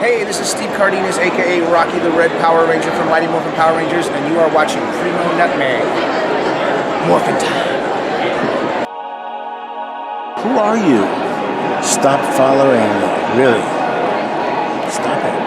Hey, this is Steve Cardenas, aka Rocky the Red Power Ranger from Mighty Morphin Power Rangers, and you are watching PRIMO NUTMEG. Morphin time. Who are you? Stop following me. Really. Stop it.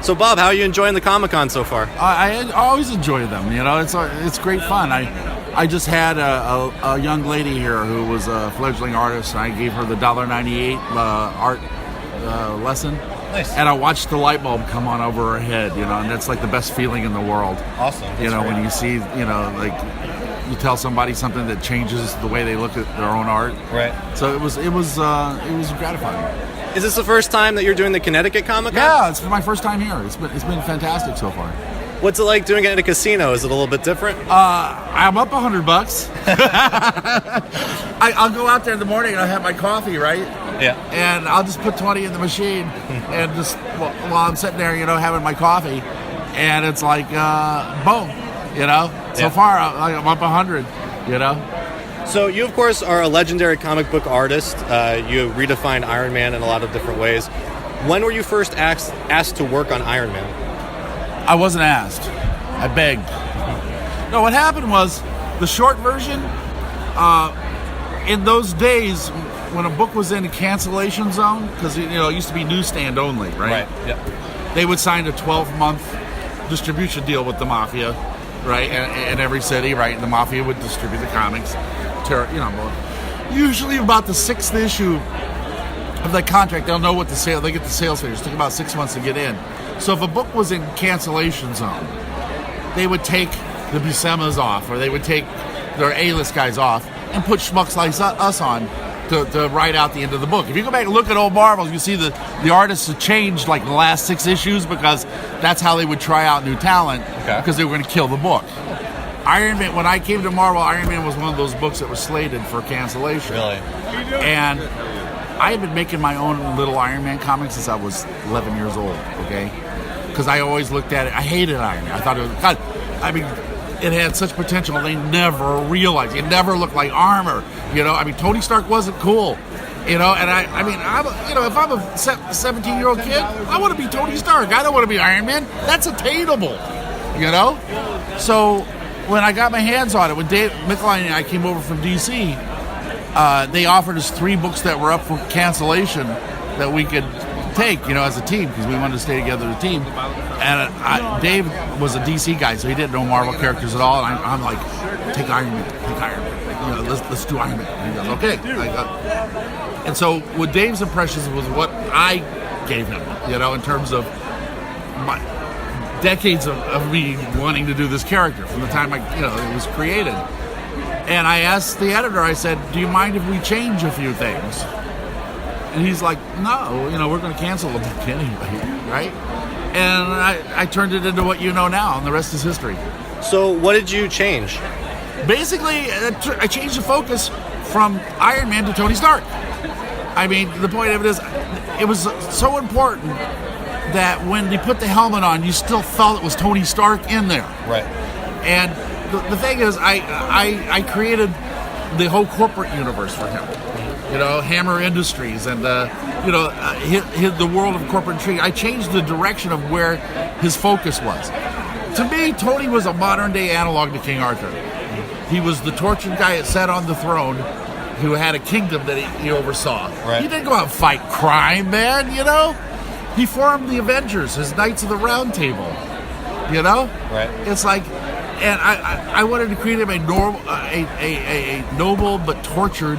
So Bob, how are you enjoying the ComiCONN so far? I always enjoy them. You know, it's great fun. I just had a young lady here who was a fledgling artist, and I gave her the $1.98 art lesson. Nice. And I watched the light bulb come on over her head. You know, and that's like the best feeling in the world. Awesome. You know, when you see, you know, like you tell somebody something that changes the way they look at their own art. Right. So it was gratifying. Is this the first time that you're doing the Connecticut ComiCON? Yeah, it's my first time here. It's been fantastic so far. What's it like doing it in a casino? Is it a little bit different? I'm up $100. I'll go out there in the morning and I'll have my coffee, right? Yeah. And I'll just put 20 in the machine and just while I'm sitting there, you know, having my coffee, and it's like boom, you know. So far, I'm up 100, you know. So you, of course, are a legendary comic book artist. You redefined Iron Man in a lot of different ways. When were you first asked to work on Iron Man? I wasn't asked. I begged. No, what happened was the short version, in those days, when a book was in a cancellation zone, because, you know, it used to be newsstand only, right? Right, yep. They would sign a 12-month distribution deal with the Mafia, right? In every city, right? And the Mafia would distribute the comics. You know, usually about the 6th issue of that contract, they'll know what they get the sales figures. It took about 6 months to get in. So if a book was in cancellation zone, they would take the Buscema's off, or they would take their A-list guys off and put schmucks like us on to write out the end of the book. If you go back and look at old Marvels, you see the artists have changed like the last 6 issues because that's how they would try out new talent, because they were going to kill the book. Iron Man, when I came to Marvel, Iron Man was one of those books that was slated for cancellation. Really? And I had been making my own little Iron Man comics since I was 11 years old, okay? Because I always looked at it. I hated Iron Man. I thought it was, God, I mean, it had such potential. They never realized it. It never looked like armor, you know? I mean, Tony Stark wasn't cool, you know? And I mean, if I'm a 17-year-old kid, I want to be Tony Stark. I don't want to be Iron Man. That's attainable, you know? So when I got my hands on it, when Dave Micklein and I came over from D.C., they offered us 3 books that were up for cancellation that we could take, you know, as a team, because we wanted to stay together as a team. And Dave was a DC guy, so he didn't know Marvel characters at all. And I'm like, take Iron Man. You know, let's do Iron Man. And he goes, okay. And so what Dave's impressions was what I gave him, you know, in terms of my decades of me wanting to do this character from the time it was created. And I asked the editor, I said, do you mind if we change a few things? And he's like, no, you know, we're going to cancel the book anyway, right? And I turned it into what you know now, and the rest is history. So what did you change? basically, I changed the focus from Iron Man to Tony Stark. I mean, the point of it is, it was so important that when they put the helmet on, you still felt it was Tony Stark in there. Right. And the thing is, I created the whole corporate universe for him. You know, Hammer Industries and, the world of corporate intrigue. I changed the direction of where his focus was. To me, Tony was a modern-day analog to King Arthur. He was the tortured guy that sat on the throne who had a kingdom that he oversaw. Right. He didn't go out and fight crime, man, you know? He formed the Avengers, his Knights of the Round Table, you know? Right. It's like, and I wanted to create him a noble but tortured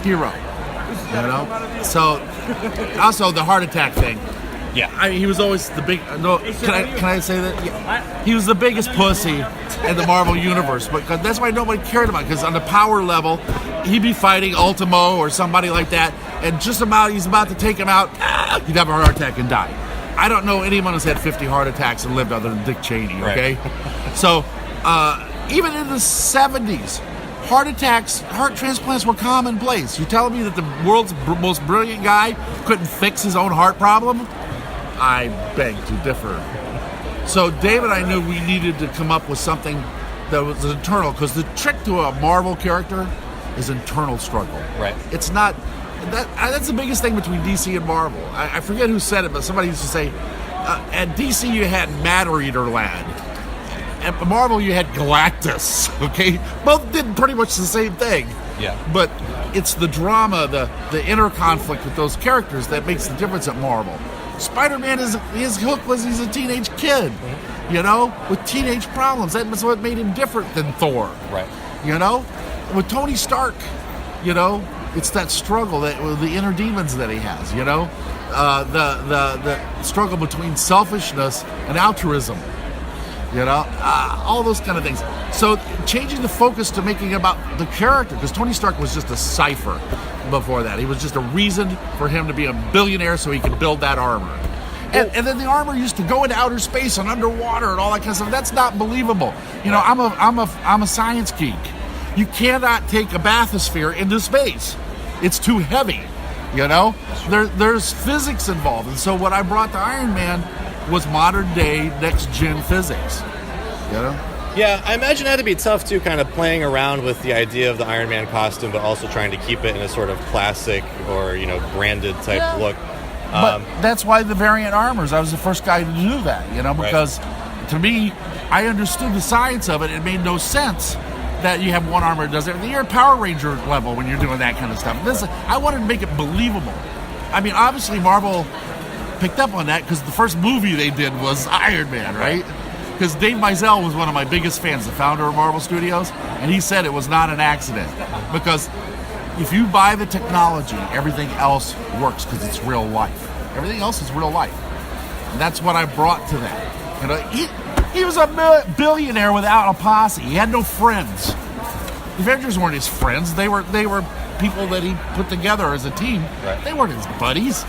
hero, you know? So, also the heart attack thing. Yeah. I mean, he was always the big. No, can I say that? Yeah. He was the biggest pussy in the Marvel universe, because that's why nobody cared about. Because on the power level, he'd be fighting Ultimo or somebody like that, and he's about to take him out, he'd have a heart attack and die. I don't know anyone who's had 50 heart attacks and lived other than Dick Cheney. Okay, right. So even in the 70s, heart transplants were commonplace. You telling me that the world's most brilliant guy couldn't fix his own heart problem? I beg to differ. So Dave and I knew we needed to come up with something that was internal, because the trick to a Marvel character is internal struggle. Right. It's not that's the biggest thing between DC and Marvel. I forget who said it, but somebody used to say, at DC you had Matter Eater Lad. At Marvel you had Galactus. Okay, both did pretty much the same thing. Yeah. But it's the drama, the inner conflict with those characters that makes the difference at Marvel. Spider-Man, his hook was he's a teenage kid, you know, with teenage problems. That's what made him different than Thor. Right. You know, with Tony Stark, you know, it's that struggle, the inner demons that he has. You know, the struggle between selfishness and altruism. You know, all those kind of things. So changing the focus to making about the character, because Tony Stark was just a cipher before that. He was just a reason for him to be a billionaire so he could build that armor. And then the armor used to go into outer space and underwater and all that kind of stuff. That's not believable. You know, I'm a science geek. You cannot take a bathysphere into space. It's too heavy. You know, there's physics involved. And so what I brought to Iron Man was modern day next gen physics. You know? Yeah, I imagine it had to be tough too, kind of playing around with the idea of the Iron Man costume, but also trying to keep it in a sort of classic or, you know, branded type look. But that's why the variant armors, I was the first guy to do that, you know, because to me, I understood the science of it. It made no sense that you have one armor that does everything. You're at Power Ranger level when you're doing that kind of stuff. I wanted to make it believable. I mean, obviously Marvel picked up on that because the first movie they did was Iron Man, right? Because Dave Mizell was one of my biggest fans, the founder of Marvel Studios, and he said it was not an accident. Because if you buy the technology, everything else works because it's real life. Everything else is real life. And that's what I brought to that. You know, he was a billionaire without a posse. He had no friends. The Avengers weren't his friends. They were people that he put together as a team. Right. They weren't his buddies.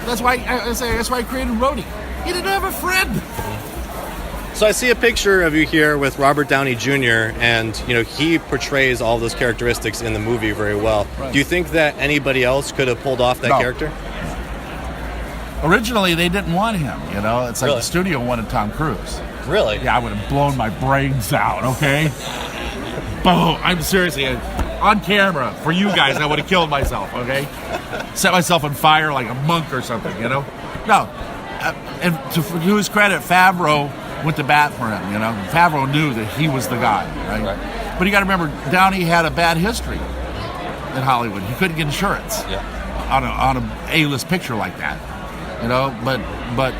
That's why I created Rhodey. He didn't have a friend. So I see a picture of you here with Robert Downey Jr., and you know he portrays all those characteristics in the movie very well. Right. Do you think that anybody else could have pulled off that character? Originally, they didn't want him. You know, it's like Really? The studio wanted Tom Cruise. Really? Yeah, I would have blown my brains out. Okay. Boom! I'm seriously on camera for you guys. I would have killed myself. Okay. Set myself on fire like a monk or something. You know. No. And to his credit, Favreau went to bat for him, you know. Favreau knew that he was the guy, right? But you got to remember, Downey had a bad history in Hollywood. He couldn't get insurance on a A-list picture like that, you know. But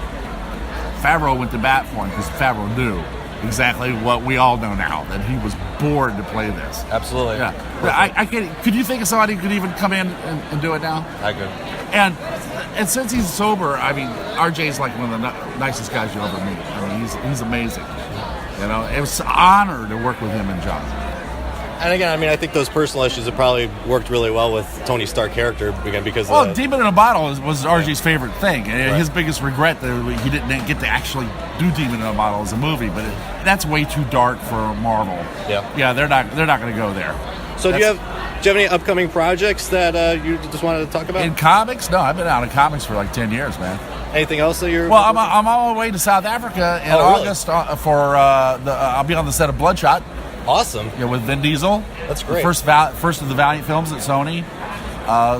Favreau went to bat for him because Favreau knew exactly what we all know now, that he was born to play this. Absolutely. Yeah. I can't. Could you think of somebody who could even come in and do it now? I could. And since he's sober, I mean, RJ's like one of the nicest guys you'll ever meet. I mean, he's amazing. You know, it was an honor to work with him and John. And again, I mean, I think those personal issues have probably worked really well with Tony Stark character again because. Well, Demon in a Bottle was RG's favorite thing. And Right. his biggest regret that he didn't get to actually do Demon in a Bottle as a movie, but that's way too dark for Marvel. Yeah, they're not going to go there. So do you have any upcoming projects that you just wanted to talk about? In comics? No, I've been out of comics for like 10 years, man. Anything else that you're? Well, I'm on my way to South Africa in Oh, really? August for I'll be on the set of Bloodshot. Awesome. Yeah, with Vin Diesel. That's great. The first of the Valiant films at Sony.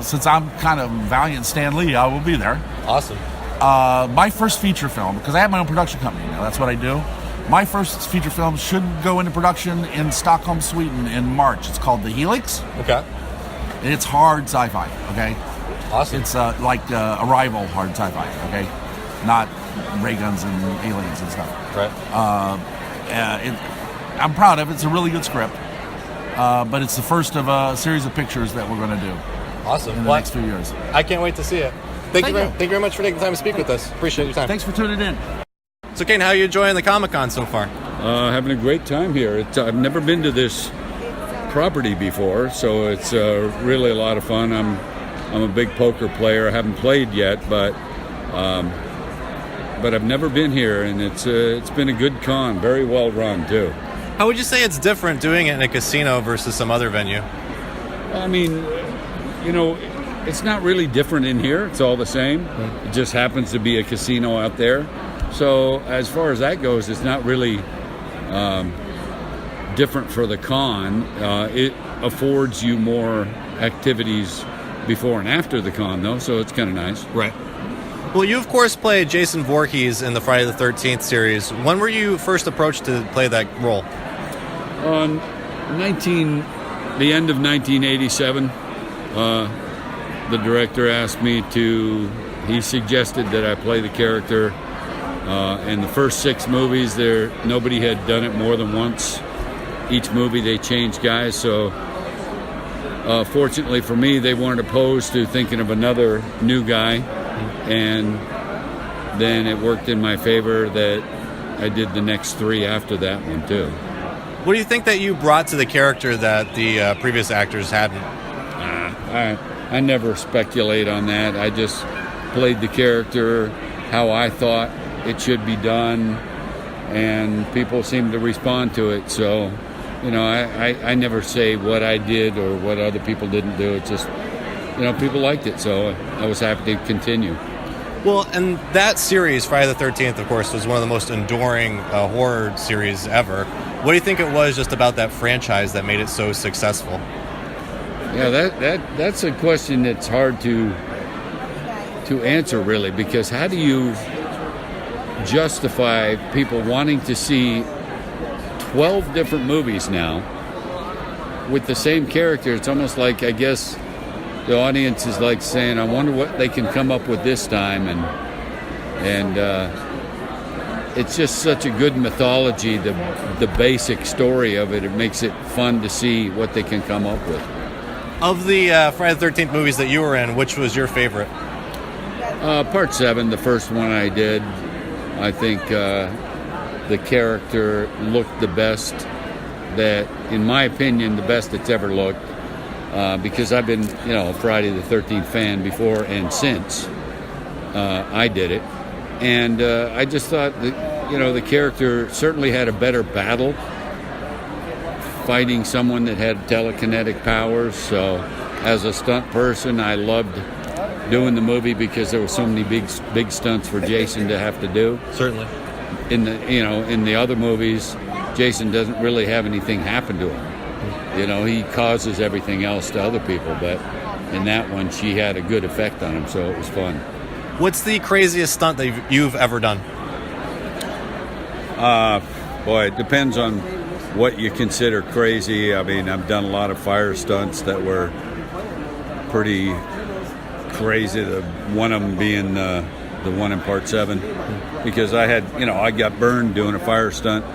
Since I'm kind of Valiant Stan Lee, I will be there. Awesome. My first feature film, because I have my own production company now. That's what I do. My first feature film should go into production in Stockholm, Sweden in March. It's called The Helix. Okay. It's hard sci-fi, okay? Awesome. It's like Arrival hard sci-fi, okay? Not ray guns and aliens and stuff. Right. I'm proud of it. It's a really good script. But it's the first of a series of pictures that we're going to do Awesome. in the next few years. I can't wait to see it. Thank you very much for taking the time to speak with us. Appreciate your time. Thanks for tuning in. So, Kane, how are you enjoying the ComiCON so far? Having a great time here. I've never been to this property before, so it's really a lot of fun. I'm a big poker player. I haven't played yet, but I've never been here, and it's been a good con. Very well run too. How would you say it's different doing it in a casino versus some other venue? I mean, it's not really different in here. It's all the same. It just happens to be a casino out there. So as far as that goes, it's not really different for the con. It affords you more activities before and after the con, though, so it's kind of nice. Right. Well, you, of course, played Jason Voorhees in the Friday the 13th series. When were you first approached to play that role? On the end of 1987, the director asked me he suggested that I play the character. In the first 6 movies, nobody had done it more than once. Each movie they changed guys, so fortunately for me, they weren't opposed to thinking of another new guy, and then it worked in my favor that I did the next 3 after that one too. What do you think that you brought to the character that the previous actors hadn't? I never speculate on that. I just played the character how I thought it should be done, and people seem to respond to it. So, I never say what I did or what other people didn't do. It's just, people liked it, so I was happy to continue. Well, and that series, Friday the 13th, of course, was one of the most enduring horror series ever. What do you think it was just about that franchise that made it so successful? Yeah, that's a question that's hard to answer, really, because how do you justify people wanting to see 12 different movies now with the same character? It's almost like, I guess, the audience is like saying, I wonder what they can come up with this time, and it's just such a good mythology, the basic story of it. It makes it fun to see what they can come up with. Of the Friday the 13th movies that you were in, which was your favorite? Part 7, the first one I did. I think the character looked the best, that, in my opinion, the best it's ever looked. Because I've been, a Friday the 13th fan before and since I did it. And I just thought that, the character certainly had a better battle fighting someone that had telekinetic powers. So as a stunt person, I loved doing the movie because there were so many big stunts for Jason to have to do. Certainly. In the other movies, Jason doesn't really have anything happen to him. He causes everything else to other people, but in that one, she had a good effect on him, so it was fun. What's the craziest stunt that you've ever done? Boy, it depends on what you consider crazy. I mean, I've done a lot of fire stunts that were pretty crazy. One of them being the one in Part 7, because I got burned doing a fire stunt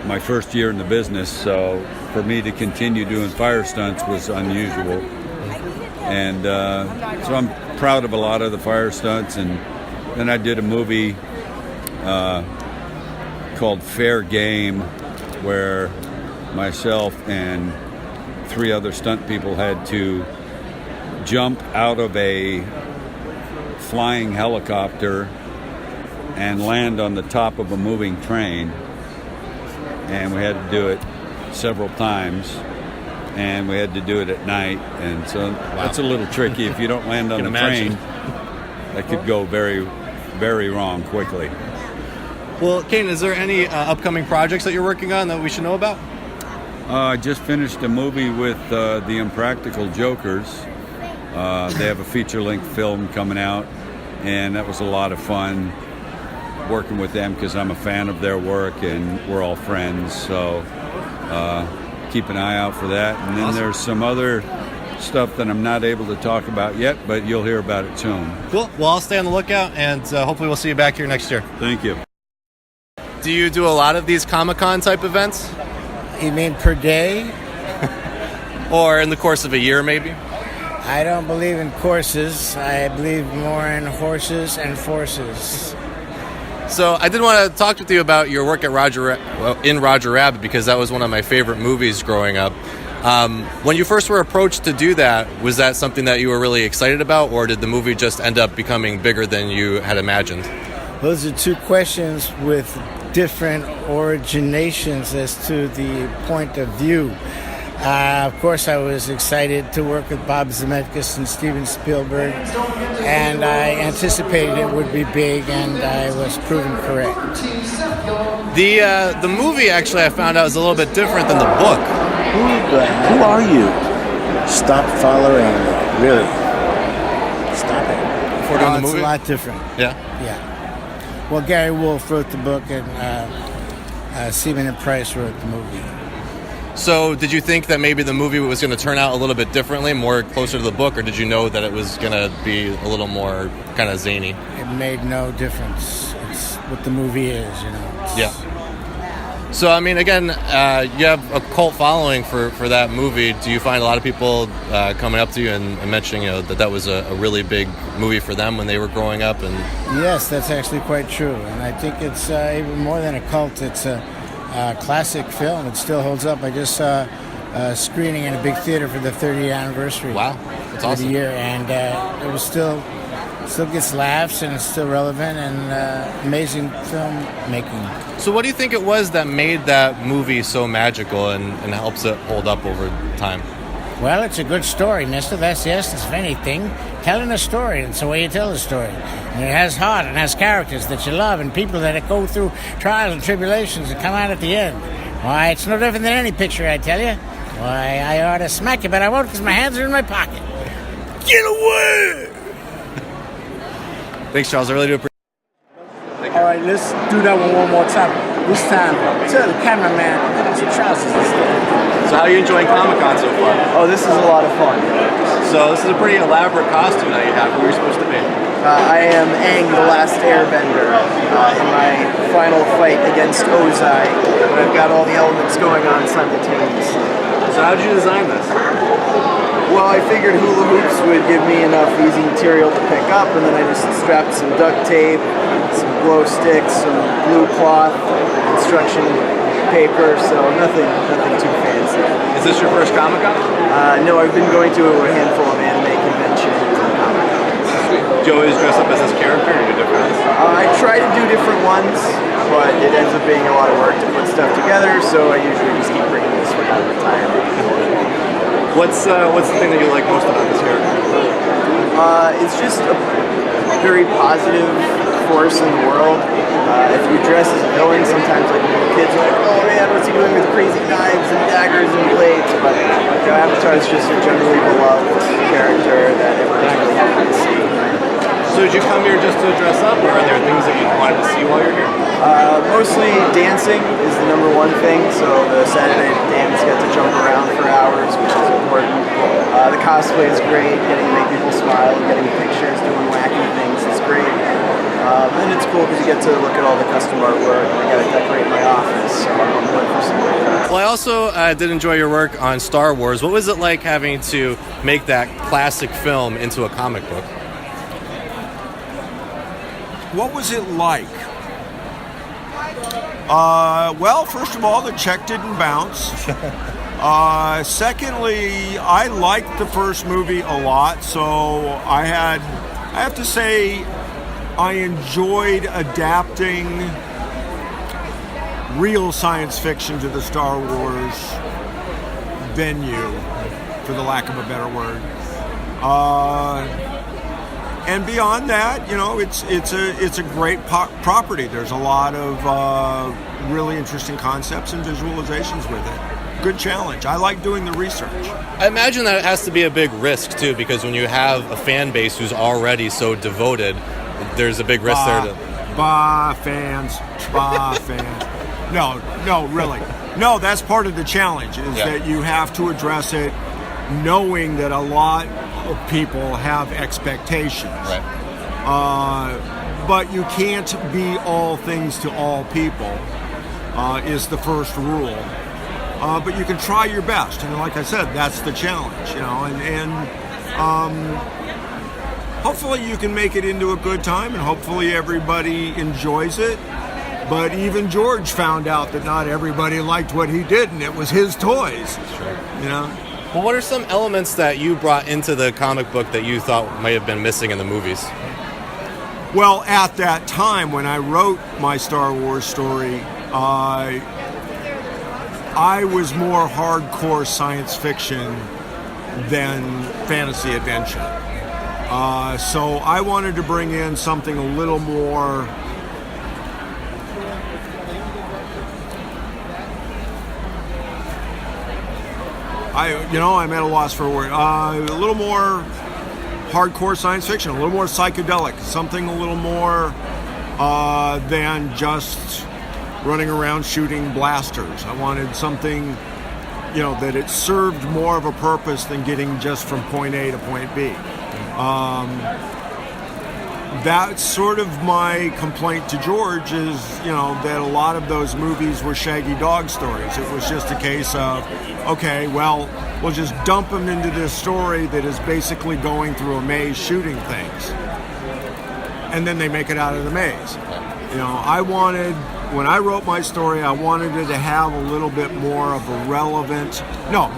my first year in the business, so for me to continue doing fire stunts was unusual. And so I'm proud of a lot of the fire stunts. And then I did a movie called Fair Game, where myself and 3 other stunt people had to jump out of a flying helicopter and land on the top of a moving train, and we had to do it several times, and we had to do it at night, and so that's a little tricky. If you don't land on the train, that could go very, very wrong quickly. Well, Kane, is there any upcoming projects that you're working on that we should know about? I just finished a movie with the Impractical Jokers. They have a feature-length film coming out, and that was a lot of fun working with them because I'm a fan of their work and we're all friends. So keep an eye out for that. And then there's some other stuff that I'm not able to talk about yet, but you'll hear about it soon. Cool. Well, I'll stay on the lookout, and hopefully we'll see you back here next year. Thank you. Do you do a lot of these ComiCON type events? You mean per day? Or in the course of a year, maybe? I don't believe in courses. I believe more in horses and forces. So I did want to talk with you about your work at in Roger Rabbit, because that was one of my favorite movies growing up. When you first were approached to do that, was that something that you were really excited about, or did the movie just end up becoming bigger than you had imagined? Those are 2 questions with different originations as to the point of view. Of course, I was excited to work with Bob Zemeckis and Steven Spielberg, and I anticipated it would be big, and I was proven correct. The movie, actually, I found out is a little bit different than the book. Who are you? Stop following me. Really. Stop it. Before doing the It's movie? a lot different. Yeah? Yeah. Well, Gary Wolfe wrote the book, and Seaman and Price wrote the movie. So did you think that maybe the movie was going to turn out a little bit differently, more closer to the book, or did you know that it was going to be a little more kind of zany? It made no difference. It's what the movie is, you know. Yeah. So, I mean, again, you have a cult following for that movie. Do you find a lot of people coming up to you and mentioning, that was a really big movie for them when they were growing up? And Yes, that's actually quite true. And I think it's even more than a cult. It's a classic film. It still holds up. I just saw a screening in a big theater for the 30th anniversary. Wow, that's of awesome. the year, and it was still gets laughs, and it's still relevant, and amazing filmmaking. So what do you think it was that made that movie so magical and helps it hold up over time? Well, it's a good story, mister. That's the essence of anything. Telling a story. It's the way you tell a story. And it has heart and has characters that you love and people that go through trials and tribulations and come out at the end. Why, it's no different than any picture, I tell you. Why, I ought to smack you, but I won't because my hands are in my pocket. Get away! Thanks, Charles. I really do appreciate All right, let's do that one more time. This time, tell the cameraman, put on some trousers and stuff. So how are you enjoying ComiCON so far? Oh, this is a lot of fun. So this is a pretty elaborate costume that you have. Who are you supposed to be? I am Aang, the Last Airbender, in my final fight against Ozai. I've got all the elements going on simultaneously. So how did you design this? Well, I figured hula hoops would give me enough easy material to pick up, and then I just strapped some duct tape, some glow sticks, some blue cloth, construction paper, so nothing too fancy. Is this your first ComiCON? No, I've been going to a handful of anime conventions and Comic-Cons. Do you always dress up as this character or do different ones? I try to do different ones, but it ends up being a lot of work to put stuff together, so I usually just keep bringing this one out of retirement. What's the thing that you like most about this character? It's just a very positive force in the world. If you dress as a villain, sometimes like little kids are like, oh man, what's he doing with crazy knives and daggers and blades? But Avatar is just a generally beloved character that everyone's really happy to see. So did you come here just to dress up, or are there things that you wanted to see while you're here? Mostly dancing is the number one thing, so the Saturday dance got to jump around for hours, which is important. The cosplay is great, getting to make people smile, getting pictures, doing wacky things is great. And it's cool because you get to look at all the custom artwork, and I got to decorate my office, so I'm going for some work. Well, I also did enjoy your work on Star Wars. What was it like having to make that classic film into a comic book? What was it like? Well, first of all, the check didn't bounce. Secondly, I liked the first movie a lot, so I have to say I enjoyed adapting real science fiction to the Star Wars venue, for the lack of a better word. And beyond that, you know, it's a great property. There's a lot of really interesting concepts and visualizations with it. Good challenge. I like doing the research. I imagine that it has to be a big risk too, because when you have a fan base who's already so devoted, there's a big risk there to... fans. No, really. No, that's part of the challenge, is that you have to address it knowing that a lot of people have expectations. Right. But you can't be all things to all people, is the first rule. But you can try your best, and like I said, that's the challenge, you know, and hopefully you can make it into a good time, and hopefully everybody enjoys it. But even George found out that not everybody liked what he did, and it was his toys. Sure. You know? Well, what are some elements that you brought into the comic book that you thought might have been missing in the movies? Well, at that time when I wrote my Star Wars story, I was more hardcore science fiction than fantasy adventure. So I wanted to bring in something a little more... I'm at a loss for a word. A little more hardcore science fiction, a little more psychedelic, something a little more than just running around shooting blasters. I wanted something, that it served more of a purpose than getting just from point A to point B. That's sort of my complaint to George is, that a lot of those movies were Shaggy Dog stories. It was just a case of, okay, well, we'll just dump them into this story that is basically going through a maze shooting things. And then they make it out of the maze. When I wrote my story, I wanted it to have a little bit more of a relevant, not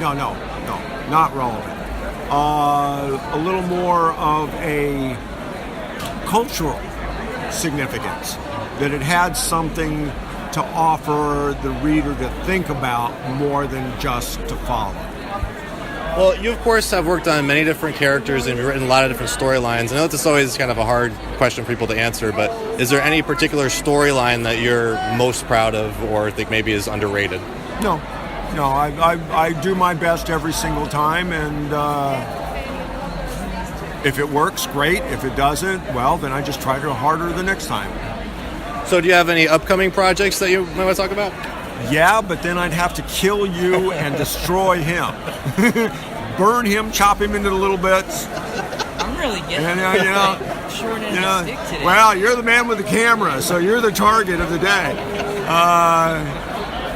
relevant. A little more of a cultural significance, that it had something to offer the reader to think about more than just to follow. Well, you of course have worked on many different characters and you've written a lot of different storylines. I know this is always kind of a hard question for people to answer, but is there any particular storyline that you're most proud of or think maybe is underrated? No, I do my best every single time, and if it works, great. If it doesn't, well, then I just try to harder the next time. So do you have any upcoming projects that you might want to talk about? Yeah, but then I'd have to kill you and destroy him. Burn him, chop him into little bits. I'm really getting short end of the stick today. Well, you're the man with the camera, so you're the target of the day.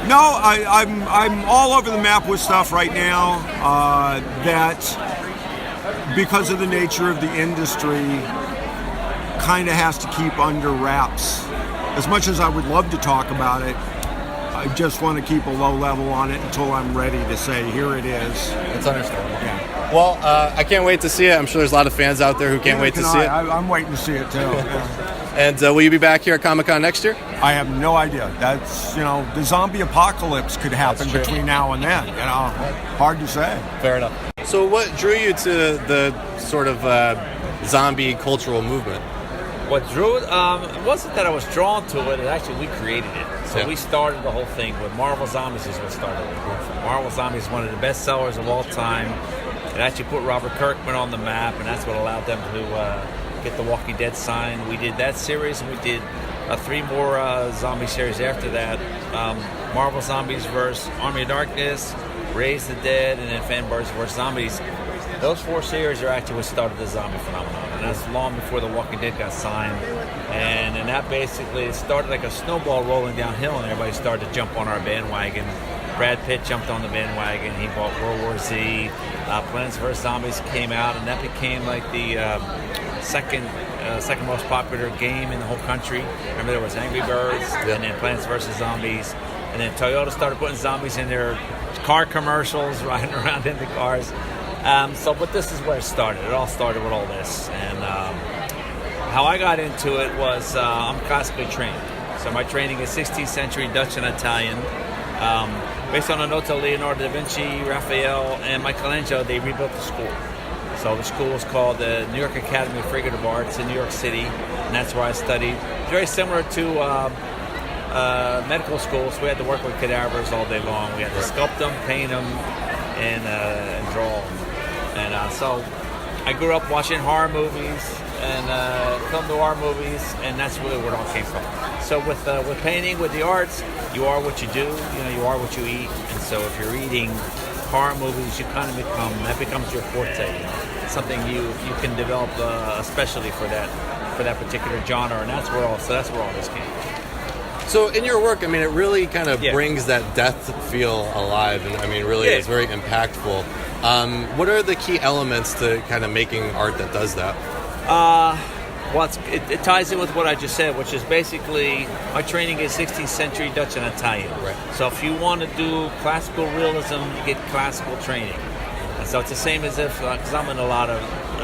I'm all over the map with stuff right now that, because of the nature of the industry, kind of has to keep under wraps. As much as I would love to talk about it, I just want to keep a low level on it until I'm ready to say, here it is. It's understandable. Yeah. Well, I can't wait to see it. I'm sure there's a lot of fans out there who can't wait to see it. I'm waiting to see it, too. Yeah. And will you be back here at ComiCON next year? I have no idea. That's, the zombie apocalypse could happen between now and then. Hard to say. Fair enough. So what drew you to the sort of zombie cultural movement? What drew it? It wasn't that I was drawn to it. Actually, we created it. So we started the whole thing with Marvel Zombies is what started it. Marvel Zombies is one of the best sellers of all time. It actually put Robert Kirkman on the map, and that's what allowed them to get the Walking Dead sign. We did that series, and we did 3 more zombie series after that. Marvel Zombies vs. Army of Darkness, Raise the Dead, and then Fanbirds vs. Zombies. Those 4 series are actually what started the zombie phenomenon, and that's long before The Walking Dead got signed. And that basically started like a snowball rolling downhill, and everybody started to jump on our bandwagon. Brad Pitt jumped on the bandwagon. He bought World War Z. Plants vs. Zombies came out, and that became like the second most popular game in the whole country. Remember, there was Angry Birds, and then Plants vs. Zombies, and then Toyota started putting zombies in their car commercials, riding around in the cars. But this is where it started. It all started with all this, and how I got into it was I'm classically trained. So my training is 16th century Dutch and Italian. Based on the notes of Leonardo da Vinci, Raphael, and Michelangelo, they rebuilt the school. So the school is called the New York Academy of Figurative Arts in New York City, and that's where I studied. It's very similar to medical school, so we had to work with cadavers all day long. We had to sculpt them, paint them, and draw them. And so I grew up watching horror movies and film noir movies, and that's really where it all came from. So with painting, with the arts, you are what you do. You are what you eat. And so if you're eating horror movies, you kind of that becomes your forte. Something you can develop a specialty for that particular genre, and that's where all this came from. So in your work, I mean, it really kind of brings that death feel alive, and I mean, really, it's very impactful. What are the key elements to kind of making art that does that? Well, it ties in with what I just said, which is basically my training is 16th century Dutch and Italian. Right. So if you want to do classical realism, you get classical training. And so it's the same as if, because I'm in a lot of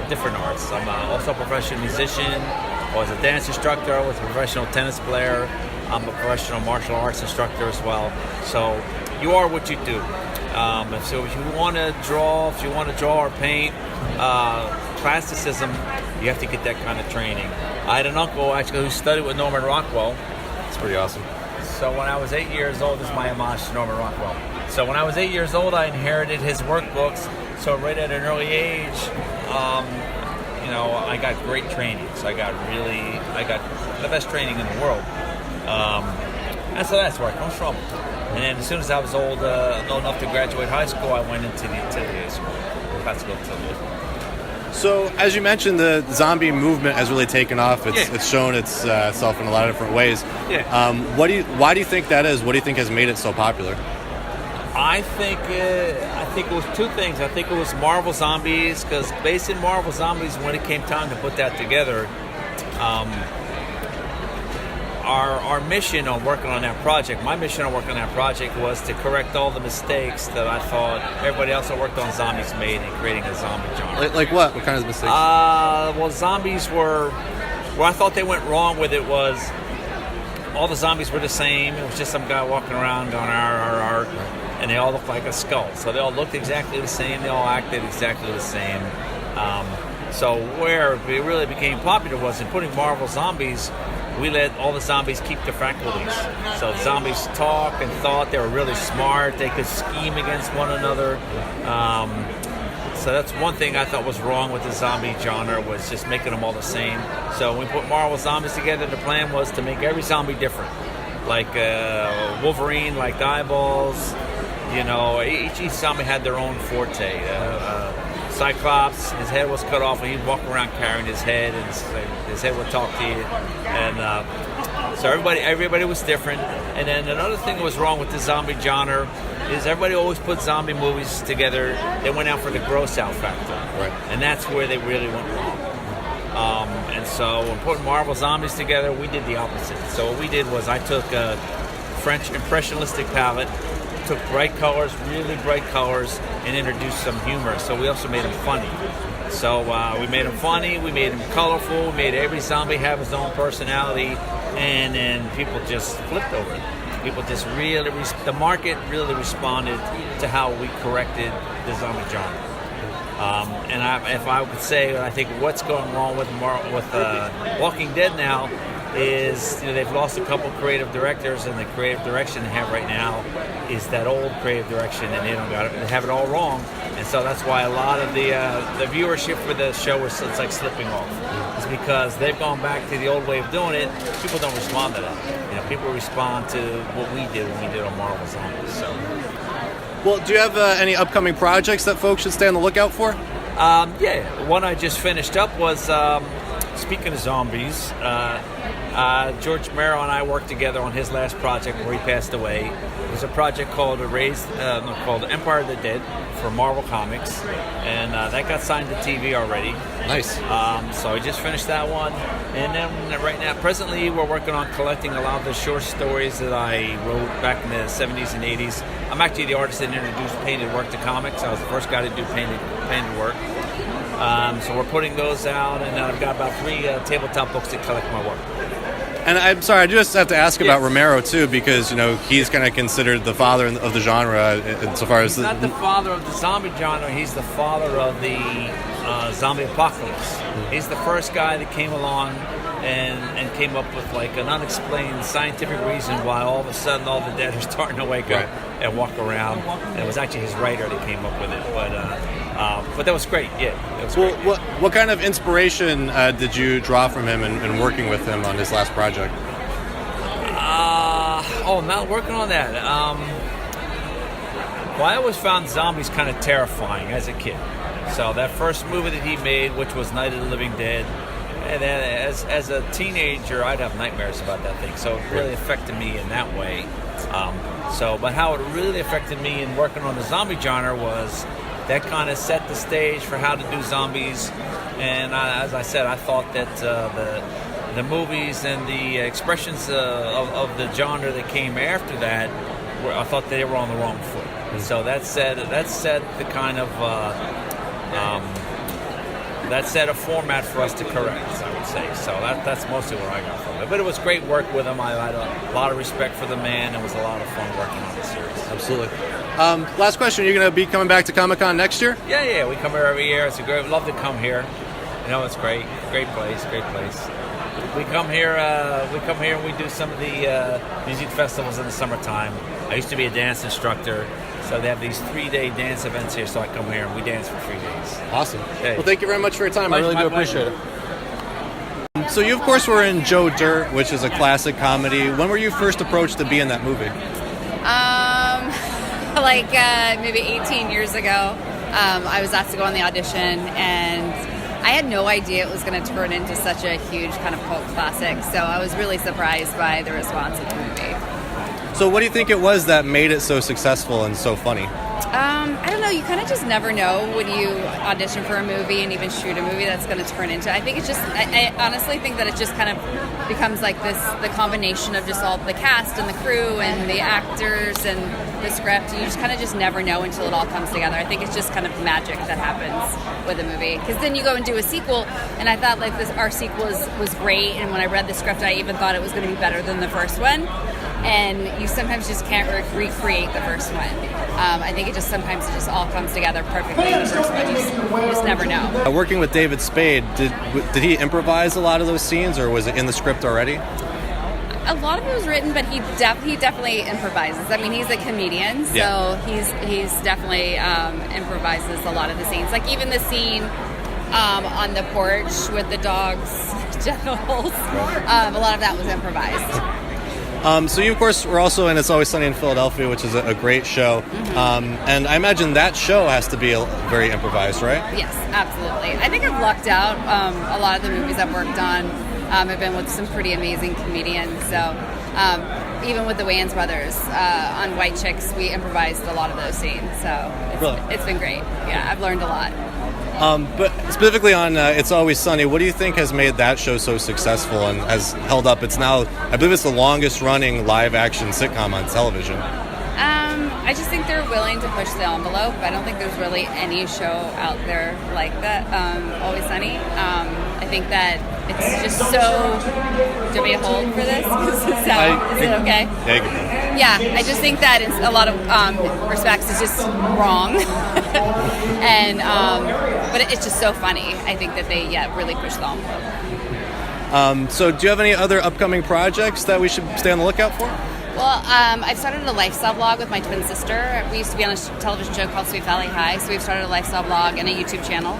different arts. I'm also a professional musician. I was a dance instructor. I was a professional tennis player. I'm a professional martial arts instructor as well. So you are what you do. And so if you want to draw or paint, classicism, you have to get that kind of training. I had an uncle actually who studied with Norman Rockwell. It's pretty awesome. So when I was 8 years old, this is my homage to Norman Rockwell. So when I was 8 years old, I inherited his workbooks. So right at an early age, I got great training. So I got the best training in the world. And so that's where it comes from. And then as soon as I was old enough to graduate high school, I went into the atelier school, classical atelier. So, as you mentioned, the zombie movement has really taken off. It's shown itself in a lot of different ways. Yeah. Why do you think that is? What do you think has made it so popular? I think it was two things. I think it was Marvel Zombies, because based in Marvel Zombies, when it came time to put that together, our mission on working on that project, my mission on working on that project was to correct all the mistakes that I thought everybody else that worked on zombies made in creating a zombie genre. Like what? What kind of mistakes? Well, zombies were... Where I thought they went wrong with it was all the zombies were the same. It was just some guy walking around going, arr, and they all looked like a skull. So they all looked exactly the same. They all acted exactly the same. So where it really became popular was in putting Marvel Zombies, we let all the zombies keep their faculties. So zombies talk and thought. They were really smart. They could scheme against one another. So that's one thing I thought was wrong with the zombie genre, was just making them all the same. So when we put Marvel Zombies together, the plan was to make every zombie different. Like Wolverine, like eyeballs. Each zombie had their own forte. Cyclops, his head was cut off, and he'd walk around carrying his head, and his head would talk to you. And so everybody was different. And then another thing that was wrong with the zombie genre is everybody always put zombie movies together. They went out for the gross out factor, right? And that's where they really went wrong. And so when putting Marvel Zombies together, we did the opposite. So what we did was I took a French impressionistic palette, took bright colors, really bright colors, and introduced some humor. So we also made them funny. So we made them funny, we made them colorful, we made every zombie have his own personality, and then people just flipped over it. People just really, the market really responded to how we corrected the zombie genre. If I could say, I think what's going wrong with Walking Dead now is they've lost a couple creative directors, and the creative direction they have right now is that old creative direction, and they have it all wrong. And so that's why a lot of the viewership for the show is slipping off. It's because they've gone back to the old way of doing it. People don't respond to that. People respond to what we did when we did on Marvel Zombies. So. Well, do you have any upcoming projects that folks should stay on the lookout for? One I just finished up was, speaking of zombies, George Romero and I worked together on his last project where he passed away. It There's a project called called Empire of the Dead for Marvel Comics, and that got signed to TV already. Nice. So I just finished that one, and then right now, presently, we're working on collecting a lot of the short stories that I wrote back in the 70s and 80s. I'm actually the artist that introduced painted work to comics. I was the first guy to do painted work. So we're putting those out, and I've got about 3 tabletop books that collect my work. And I'm sorry, I just have to ask about Romero too, because he's kind of considered the father of the genre insofar as he's not the father of the zombie genre. He's the father of the zombie apocalypse. He's the first guy that came along and came up with like an unexplained scientific reason why all of a sudden all the dead are starting to wake up and walk around. And it was actually his writer that came up with it, but that was great. Yeah, it was great. What kind of inspiration did you draw from him in working with him on his last project? Not working on that. Well, I always found zombies kind of terrifying as a kid. So that first movie that he made, which was Night of the Living Dead, and then as a teenager, I'd have nightmares about that thing. So it really affected me in that way. But how it really affected me in working on the zombie genre was that kind of set the stage for how to do zombies. And as I said, I thought that the movies and the expressions of the genre that came after that, I thought they were on the wrong foot. And so that set the kind of that set a format for us to correct, I would say. So that's mostly where I got from it. But it was great work with him. I had a lot of respect for the man. It was a lot of fun working on the series. Absolutely. Last question: are you going to be coming back to ComiCON next year? Yeah. We come here every year. It's great. Love to come here. It's great. Great place. We come here and we do some of the music festivals in the summertime. I used to be a dance instructor, so they have these 3-day dance events here, so I come here and we dance for 3 days. Awesome. Okay. Well, thank you very much for your time. I really do appreciate it. So you, of course, were in Joe Dirt, which is a classic comedy. When were you first approached to be in that movie? Maybe 18 years ago. I was asked to go on the audition, and I had no idea it was going to turn into such a huge kind of cult classic, so I was really surprised by the response of the movie. So what do you think it was that made it so successful and so funny? I don't know, you kind of just never know when you audition for a movie and even shoot a movie that's going to turn into. I think it's just, I honestly think that it just kind of becomes like the combination of just all the cast and the crew and the actors and the script. You just kind of just never know until it all comes together. I think it's just kind of magic that happens with a movie. Because then you go and do a sequel, and I thought our sequel was great, and when I read the script I even thought it was going to be better than the first one. And you sometimes just can't recreate the first one. I think it just all comes together perfectly in the first one. You just never know. Working with David Spade, did he improvise a lot of those scenes, or was it in the script already? A lot of it was written, but he definitely improvises. I mean, he's a comedian, so he's definitely improvises a lot of the scenes. Like even the scene on the porch with the dog's genitals, a lot of that was improvised. So you, of course, were also in It's Always Sunny in Philadelphia, which is a great show. And I imagine that show has to be very improvised, right? Yes, absolutely. I think I've lucked out. A lot of the movies I've worked on have been with some pretty amazing comedians. So even with the Wayans brothers on White Chicks, we improvised a lot of those scenes. So it's been great. Yeah, I've learned a lot. But specifically on It's Always Sunny, what do you think has made that show so successful and has held up? It's now, I believe it's the longest running live action sitcom on television. I just think they're willing to push the envelope. I don't think there's really any show out there like that, Always Sunny. I think that it's just so... Do we hold for this? Is it okay? Yeah, I just think that in a lot of respects it's just wrong. But it's just so funny. I think that they really push the envelope. So do you have any other upcoming projects that we should stay on the lookout for? Well, I've started a lifestyle blog with my twin sister. We used to be on a television show called Sweet Valley High, so we've started a lifestyle blog and a YouTube channel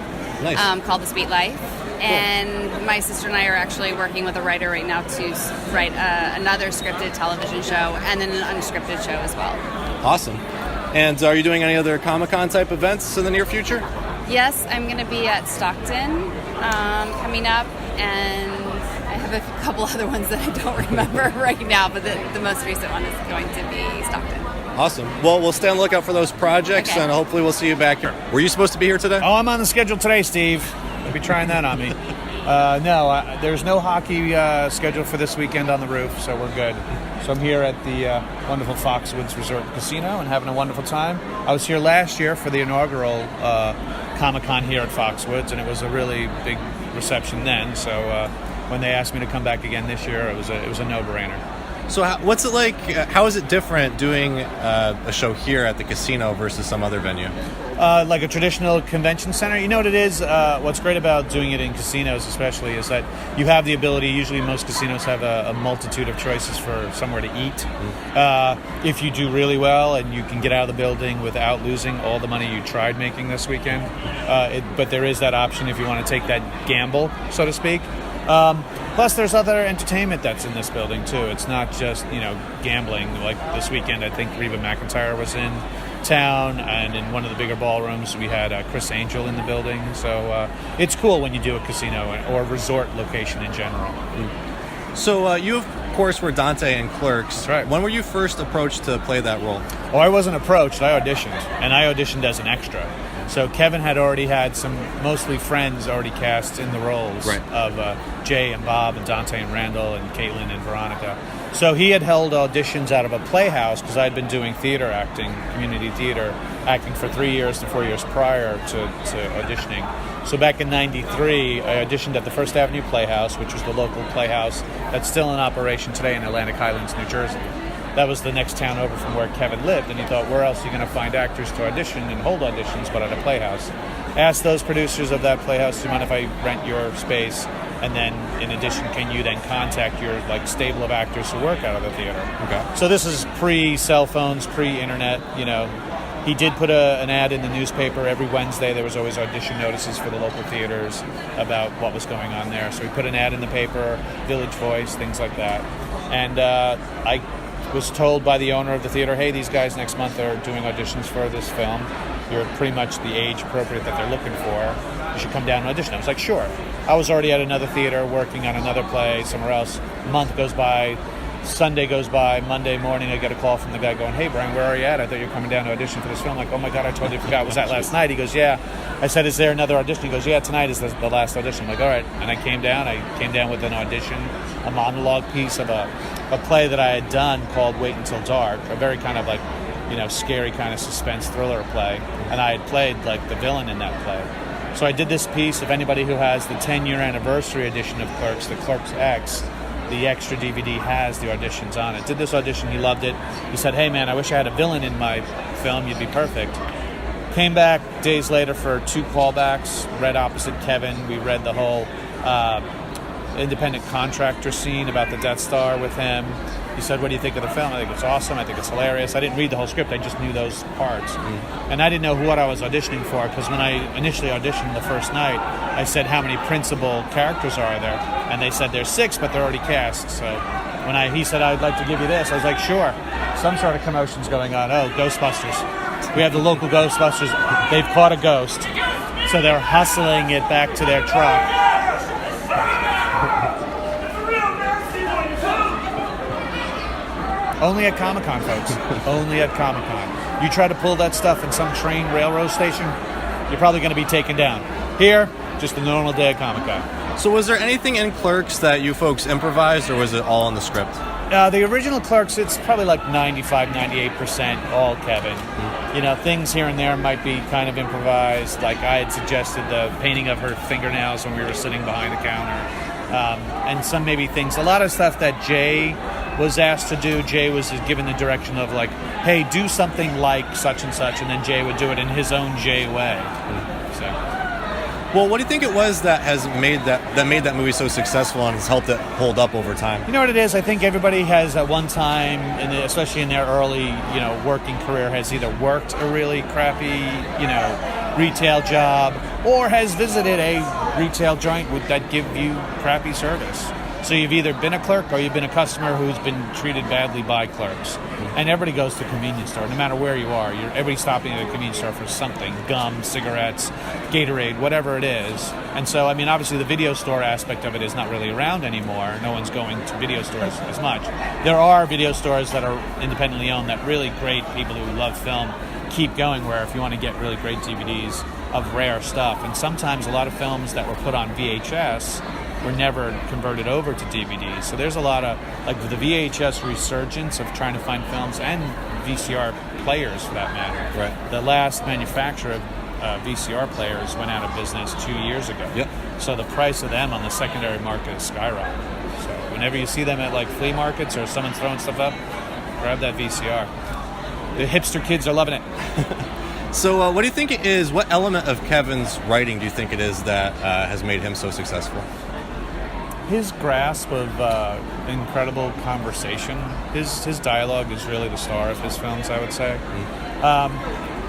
called The Sweet Life. And my sister and I are actually working with a writer right now to write another scripted television show and then an unscripted show as well. Awesome. And are you doing any other ComiCON type events in the near future? Yes, I'm going to be at Stockton coming up, and I have a couple other ones that I don't remember right now, but the most recent one is going to be Stockton. Awesome. Well, we'll stay on the lookout for those projects, Okay. and hopefully we'll see you back here. Were you supposed to be here today? Oh, I'm on the schedule today, Steve. Don't be trying that on me. No, there's no hockey scheduled for this weekend on the roof, so we're good. So I'm here at the wonderful Foxwoods Resort and Casino and having a wonderful time. I was here last year for the inaugural ComiCON here at Foxwoods, and it was a really big reception then. So when they asked me to come back again this year, it was a no-brainer. So what's it like? How is it different doing a show here at the casino versus some other venue? Like a traditional convention center. You know what it is? What's great about doing it in casinos especially is that you have the ability, usually most casinos have a multitude of choices for somewhere to eat. If you do really well and you can get out of the building without losing all the money you tried making this weekend. But there is that option if you want to take that gamble, so to speak. Plus, there's other entertainment that's in this building, too. It's not just, gambling. Like this weekend, I think Reba McEntire was in town, and in one of the bigger ballrooms, we had Chris Angel in the building. So it's cool when you do a casino or resort location in general. So you, of course, were Dante in Clerks. That's right. When were you first approached to play that role? Oh, I wasn't approached. I auditioned, and I auditioned as an extra. So Kevin had already had some mostly friends already cast in the roles of Jay and Bob and Dante and Randall and Caitlin and Veronica. So he had held auditions out of a playhouse because I'd been doing theater acting, community theater acting for 3 years to 4 years prior to auditioning. So back in '93, I auditioned at the First Avenue Playhouse, which was the local playhouse that's still in operation today in Atlantic Highlands, New Jersey. That was the next town over from where Kevin lived, and he thought, where else are you going to find actors to audition and hold auditions but at a playhouse? Asked those producers of that playhouse, do you mind if I rent your space? And then, in addition, can you then contact your stable of actors who work out of the theater? Okay. So this is pre-cell phones, pre-internet, He did put an ad in the newspaper every Wednesday. There was always audition notices for the local theaters about what was going on there. So we put an ad in the paper, Village Voice, things like that. And I was told by the owner of the theater, hey, these guys next month are doing auditions for this film. You're pretty much the age appropriate that they're looking for. You should come down and audition. I was like, sure. I was already at another theater working on another play somewhere else. A month goes by. Sunday goes by. Monday morning, I get a call from the guy going, hey, Brian, where are you at? I thought you were coming down to audition for this film. I'm like, oh, my God, I totally forgot. Was that last night? He goes, yeah. I said, is there another audition? He goes, yeah, tonight is the last audition. I'm like, all right. And I came down. With an audition, a monologue piece of a play that I had done called Wait Until Dark, a very kind of scary kind of suspense thriller play. And I had played the villain in that play. So I did this piece. If anybody who has the 10-year anniversary edition of Clerks, the Clerks X, the extra DVD has the auditions on it. Did this audition, he loved it. He said, hey man, I wish I had a villain in my film, you'd be perfect. Came back days later for 2 callbacks, read opposite Kevin. We read the whole independent contractor scene about the Death Star with him. He said, what do you think of the film? I think it's awesome. I think it's hilarious. I didn't read the whole script. I just knew those parts. And I didn't know what I was auditioning for because when I initially auditioned the first night, I said, how many principal characters are there? And they said, there's 6, but they're already cast. So when he said, I'd like to give you this, I was like, sure. Some sort of commotion's going on. Oh, Ghostbusters. We have the local Ghostbusters. They've caught a ghost. So they're hustling it back to their truck. Only at ComiCON, folks. Only at ComiCON. You try to pull that stuff in some train railroad station, you're probably going to be taken down. Here, just a normal day at ComiCON. So was there anything in Clerks that you folks improvised, or was it all in the script? The original Clerks, it's probably 95, 98% all Kevin. Things here and there might be kind of improvised. Like I had suggested the painting of her fingernails when we were sitting behind the counter. And some maybe things. A lot of stuff that Jay was asked to do. Jay was given the direction of hey, do something like such and such, and then Jay would do it in his own Jay way. So. Well, what do you think it was that made that movie so successful and has helped it hold up over time? You know what it is? I think everybody has at one time, especially in their early, working career, has either worked a really crappy, retail job, or has visited a retail joint that give you crappy service. So you've either been a clerk or you've been a customer who's been treated badly by clerks. And everybody goes to a convenience store, no matter where you are. Everybody's stopping at a convenience store for something, gum, cigarettes, Gatorade, whatever it is. And so, I mean, obviously the video store aspect of it is not really around anymore. No one's going to video stores as much. There are video stores that are independently owned that really great people who love film keep going, where if you want to get really great DVDs of rare stuff. And sometimes a lot of films that were put on VHS were never converted over to DVDs. So there's a lot of, like, the VHS resurgence of trying to find films, and VCR players for that matter. Right. The last manufacturer of VCR players went out of business 2 years ago. Yep. So the price of them on the secondary market is skyrocketing. So whenever you see them at like flea markets or someone's throwing stuff up, grab that VCR. The hipster kids are loving it. So what do you think it is, what element of Kevin's writing do you think it is that has made him so successful? His grasp of incredible conversation. His dialogue is really the star of his films, I would say.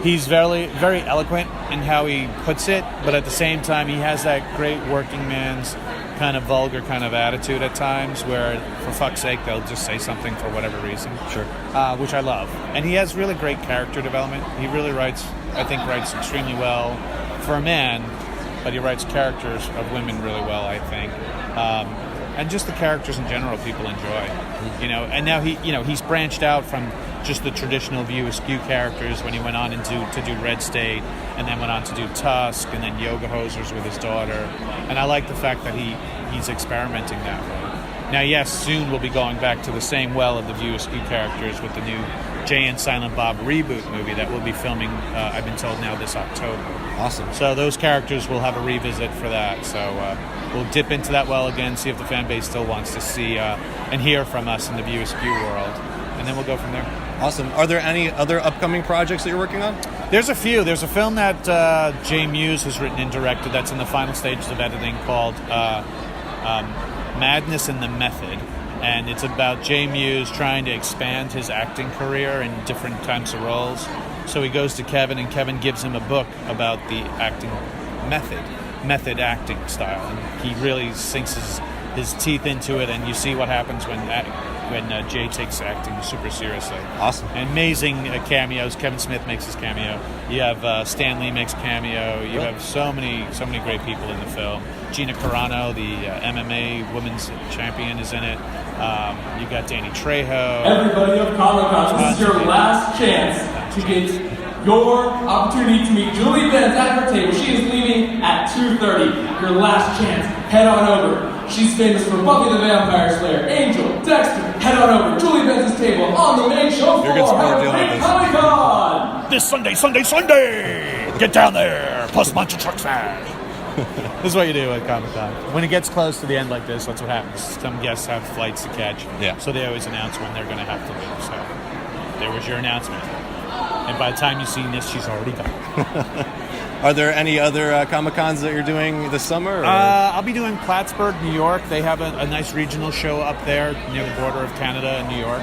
He's very, very eloquent in how he puts it, but at the same time, he has that great working man's kind of vulgar kind of attitude at times where, for fuck's sake, they'll just say something for whatever reason. Sure. Which I love. And he has really great character development. He really writes extremely well for a man, but he writes characters of women really well, I think. And just the characters in general people enjoy. You know, and now he's branched out from just the traditional View Askew characters when he went on to do Red State, and then went on to do Tusk, and then Yoga Hosers with his daughter. And I like the fact that he's experimenting that way. Now, yes, soon we'll be going back to the same well of the View Askew characters with the new Jay and Silent Bob reboot movie that we'll be filming, I've been told now, this October. Awesome. So those characters will have a revisit for that. So we'll dip into that well again, see if the fan base still wants to see and hear from us in the View Askew world. And then we'll go from there. Awesome. Are there any other upcoming projects that you're working on? There's a few. There's a film that Jay Muse has written and directed that's in the final stages of editing called Madness in the Method. And it's about Jay Muse trying to expand his acting career in different types of roles. So he goes to Kevin, and Kevin gives him a book about the acting method acting style. And he really sinks his teeth into it, and you see what happens when Jay takes acting super seriously. Awesome. Amazing cameos. Kevin Smith makes his cameo. You have Stan Lee makes cameo. You have so many great people in the film. Gina Carano, the MMA women's champion, is in it. You got Danny Trejo. Everybody of ComiCON, this is your last chance to get your opportunity to meet Julie Benz at her table. She is leaving at 2:30. Your last chance. Head on over. She's famous for Buffy the Vampire Slayer, Angel, Dexter. Head on over. Julie Benz's table on the main show floor. Have ComiCON. This Sunday! Get down there! Plus a bunch of trucks there. This is what you do at Comic-Con. When it gets close to the end like this, that's what happens. Some guests have flights to catch. Yeah. So they always announce when they're going to have to leave. So there was your announcement. And by the time you've seen this, she's already gone. Are there any other Comic-Cons that you're doing this summer? Or? I'll be doing Plattsburgh, New York. They have a nice regional show up there near the border of Canada and New York.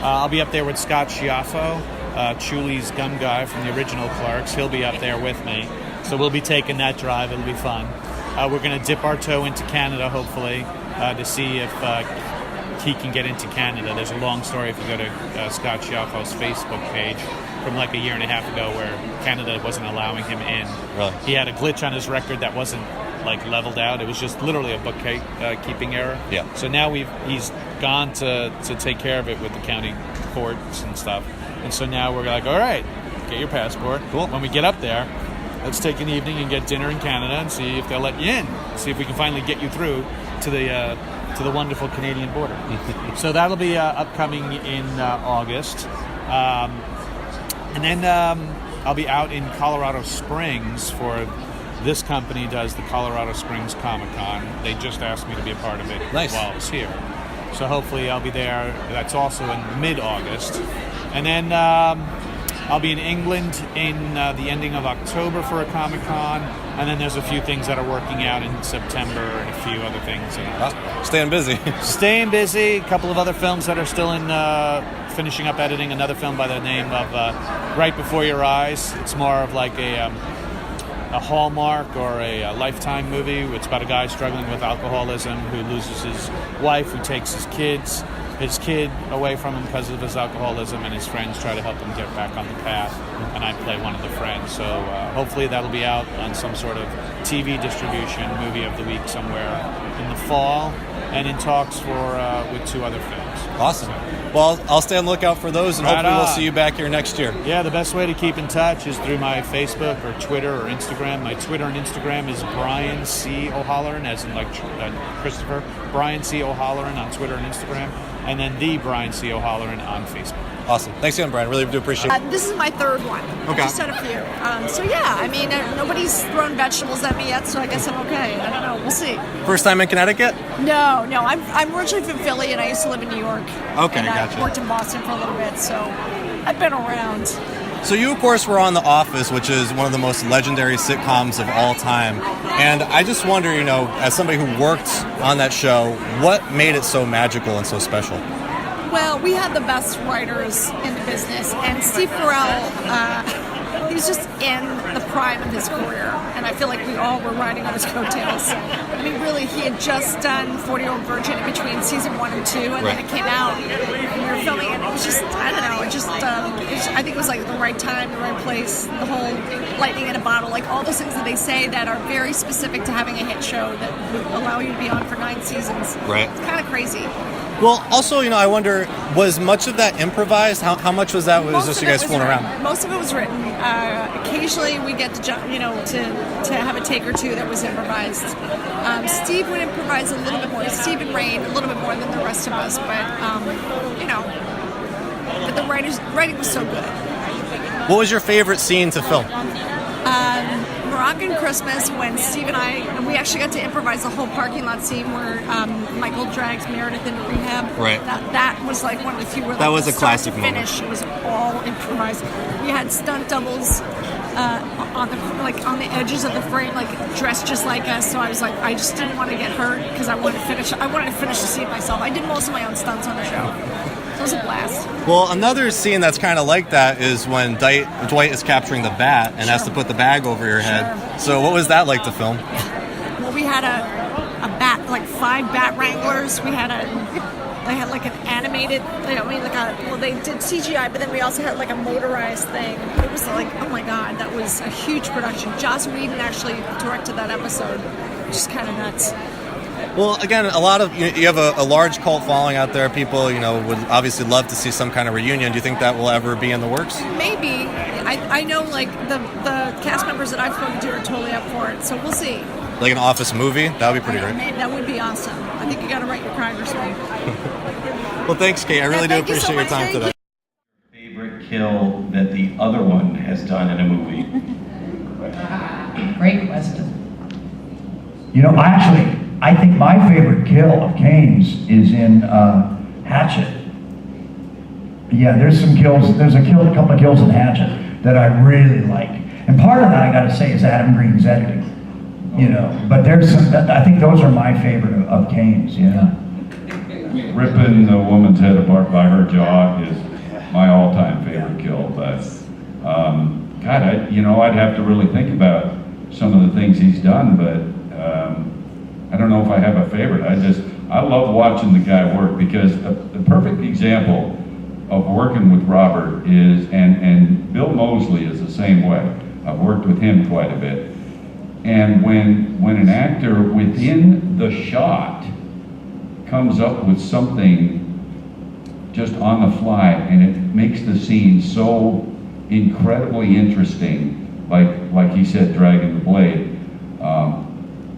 I'll be up there with Scott Schiaffo, Chuli's gun guy from the original Clerks. He'll be up there with me. So we'll be taking that drive. It'll be fun. We're going to dip our toe into Canada, hopefully, to see if he can get into Canada. There's a long story if you go to Scott Schiaffo's Facebook page from like a year and a half ago where Canada wasn't allowing him in. Really? He had a glitch on his record that wasn't like leveled out. It was just literally a bookkeeping error. Yeah. So now he's gone to take care of it with the county courts and stuff. And so now we're like, all right, get your passport. Cool. When we get up there, let's take an evening and get dinner in Canada and see if they'll let you in. See if we can finally get you through to the wonderful Canadian border. So that'll be upcoming in August. And then I'll be out in Colorado Springs for this company does the Colorado Springs Comic-Con. They just asked me to be a part of it while I was here. So hopefully I'll be there. That's also in mid-August. And then I'll be in England in the ending of October for a Comic-Con. And then there's a few things that are working out in September and a few other things. Staying busy. Staying busy. A couple of other films that are still in finishing up editing. Another film by the name of Right Before Your Eyes. It's more of like a a Hallmark or a Lifetime movie. It's about a guy struggling with alcoholism who loses his wife, who takes his kid away from him because of his alcoholism, and his friends try to help him get back on the path, and I play one of the friends. So hopefully that'll be out on some sort of TV distribution, movie of the week somewhere in the fall, and in talks with 2 other films. Awesome. Well, I'll stay on the lookout for those, and hopefully we'll see you back here next year. Yeah, the best way to keep in touch is through my Facebook or Twitter or Instagram. My Twitter and Instagram is Brian C. O'Halloran, as in like Christopher. Brian C. O'Halloran on Twitter and Instagram, and then the Brian C. O'Halloran on Facebook. Awesome. Thanks again, Brian. Really do appreciate it. This is my 3rd one. Okay. I just had a few. So yeah, I mean, nobody's thrown vegetables at me yet, so I guess I'm okay. I don't know. We'll see. First time in Connecticut? No. I'm originally from Philly, and I used to live in New York. Okay, and gotcha. I worked in Boston for a little bit, so I've been around. So you, of course, were on The Office, which is one of the most legendary sitcoms of all time. And I just wonder, as somebody who worked on that show, what made it so magical and so special? Well, we had the best writers in the business, and Steve Carell, he was just in the prime of his career, and I feel like we all were riding on his coattails. I mean, really, he had just done 40-Year-Old Virgin in between season 1 and 2, and then it came out, and we were filming it. It was just, I don't know, I think it was like the right time, the right place, the whole lightning in a bottle, like all those things that they say that are very specific to having a hit show that would allow you to be on for 9 seasons. Right. It's kind of crazy. Well, also, I wonder, was much of that improvised? How much was that? Was just you guys fooling around? Most of it was written. Occasionally, we get to to have a take or two that was improvised. Steve would improvise a little bit more. Steve and Rain a little bit more than the rest of us, but but the writing was so good. What was your favorite scene to film? Moroccan Christmas, when Steve and we actually got to improvise the whole parking lot scene where Michael drags Meredith into rehab. Right. That was like one of the few where that was a classic moment. Finish, it was all improvised. We had stunt doubles on the edges of the frame, like dressed just like us. So I was like, I just didn't want to get hurt because I wanted to finish the scene myself. I did most of my own stunts on the show. It was a blast. Well, another scene that's kind of like that is when Dwight is capturing the bat and has to put the bag over your head. So what was that like to film? Well, we had a bat, like 5 bat wranglers. They had like an animated, they did CGI, but then we also had like a motorized thing. It was like, oh my God, that was a huge production. Joss Whedon actually directed that episode, which is kind of nuts. Well, again, a lot of you have a large cult following out there. People, would obviously love to see some kind of reunion. Do you think that will ever be in the works? Maybe. I know, like the cast members that I've spoken to are totally up for it. So we'll see. Like an Office movie? That would be pretty great. That would be awesome. I think you got to write your congressman. Well, thanks, Kate. I really do appreciate your time today. Favorite kill that the other one has done in a movie? Great question. I think my favorite kill of Kane's is in Hatchet. Yeah, there's some kills. There's a couple of kills in Hatchet that I really like, and part of that I got to say is Adam Green's editing. But there's some. I think those are my favorite of Kane's. Yeah. Ripping the woman's head apart by her jaw is my all-time favorite kill. But God, I'd have to really think about some of the things he's done, but. I don't know if I have a favorite. I love watching the guy work because the perfect example of working with Robert is, and Bill Moseley is the same way. I've worked with him quite a bit. And when an actor within the shot comes up with something just on the fly and it makes the scene so incredibly interesting, like he said, dragging the blade,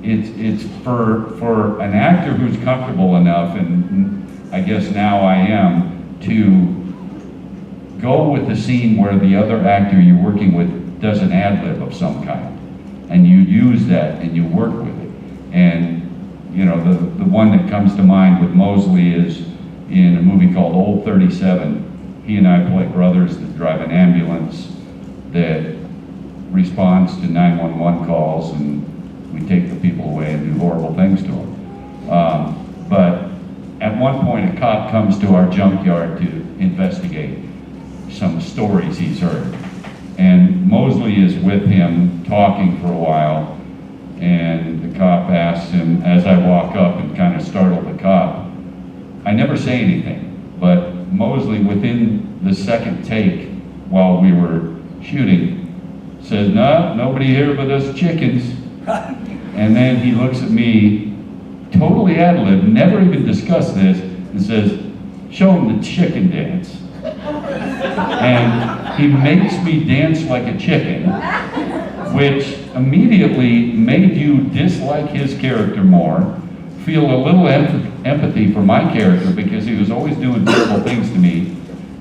it's for an actor who's comfortable enough, and I guess now I am, to go with the scene where the other actor you're working with does an ad-lib of some kind, and you use that and you work with it. And the one that comes to mind with Moseley is in a movie called Old 37. He and I play brothers that drive an ambulance that responds to 911 calls, and we take the people away and do horrible things to them. But at one point, a cop comes to our junkyard to investigate some stories he's heard. And Mosley is with him talking for a while, and the cop asks him, as I walk up and kind of startle the cop, I never say anything, but Mosley, within the second take while we were shooting, says, no, nobody here but us chickens. And then he looks at me, totally ad-lib, never even discussed this, and says, show him the chicken dance. And he makes me dance like a chicken, which immediately made you dislike his character more, feel a little empathy for my character because he was always doing terrible things to me,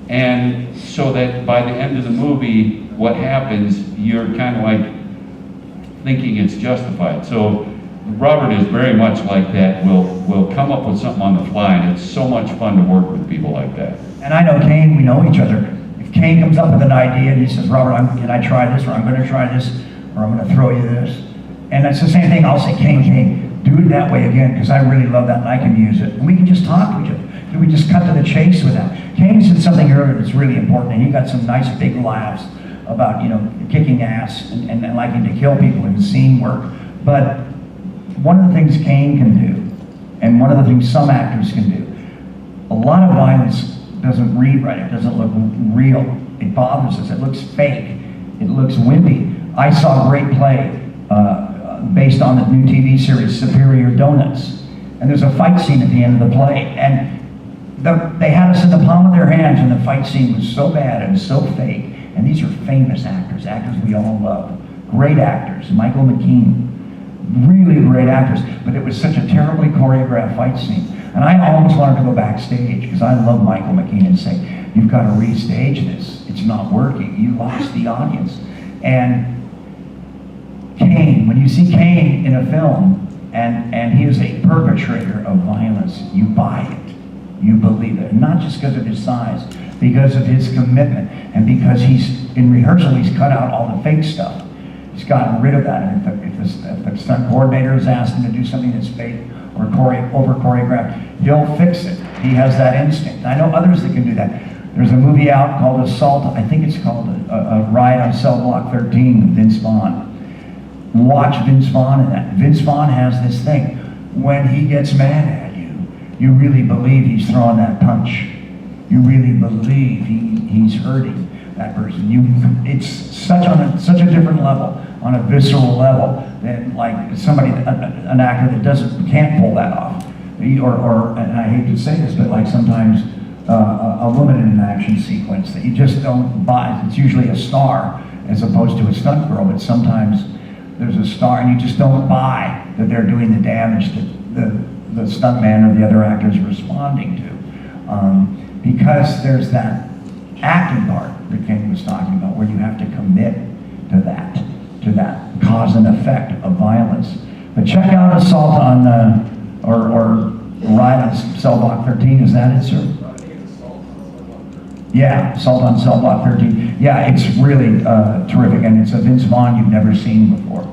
and so that by the end of the movie, what happens, you're kind of like thinking it's justified. So Robert is very much like that. We'll come up with something on the fly, and it's so much fun to work with people like that. And I know Kane, we know each other. If Kane comes up with an idea and he says, Robert, can I try this, or I'm going to try this, or I'm going to throw you this. And it's the same thing, I'll say, Kane, do it that way again, because I really love that and I can use it. And we can just talk to each other. We just cut to the chase with that. Kane said something earlier that's really important, and he got some nice big laughs about, kicking ass and liking to kill people in scene work. But one of the things Kane can do, and one of the things some actors can do, a lot of violence doesn't read right. It doesn't look real. It bothers us. It looks fake. It looks wimpy. I saw a great play based on the new TV series Superior Donuts, and there's a fight scene at the end of the play, and they had us in the palm of their hands, and the fight scene was so bad and so fake. And these are famous actors we all love, great actors. Michael McKean, really great actors, but it was such a terribly choreographed fight scene. And I almost wanted to go backstage, because I love Michael McKean, and say, you've got to restage this. It's not working. You lost the audience. And Kane, when you see Kane in a film, and he is a perpetrator of violence, you buy it. You believe it. And not just because of his size, because of his commitment, and because in rehearsal, he's cut out all the fake stuff. He's gotten rid of that. And if the stunt coordinator has asked him to do something that's fake or over choreographed, he'll fix it. He has that instinct. I know others that can do that. There's a movie out called Assault, I think it's called a Riot on Cell Block 13 with Vince Vaughn. Watch Vince Vaughn in that. Vince Vaughn has this thing. When he gets mad at you, you really believe he's throwing that punch. You really believe he's hurting that person. It's such a different level, on a visceral level, than like an actor that can't pull that off. Or and I hate to say this, but like sometimes a woman in an action sequence that you just don't buy. It's usually a star as opposed to a stunt girl, but sometimes there's a star and you just don't buy that they're doing the damage that the stuntman or the other actor is responding to. Because there's that acting part that Kane was talking about, where you have to commit to that cause and effect of violence. But check out Assault on, or Riot on Cell Block 13, is that it, sir? Yeah, Assault on Cell Block 13. Yeah, it's really terrific, and it's a Vince Vaughn you've never seen before.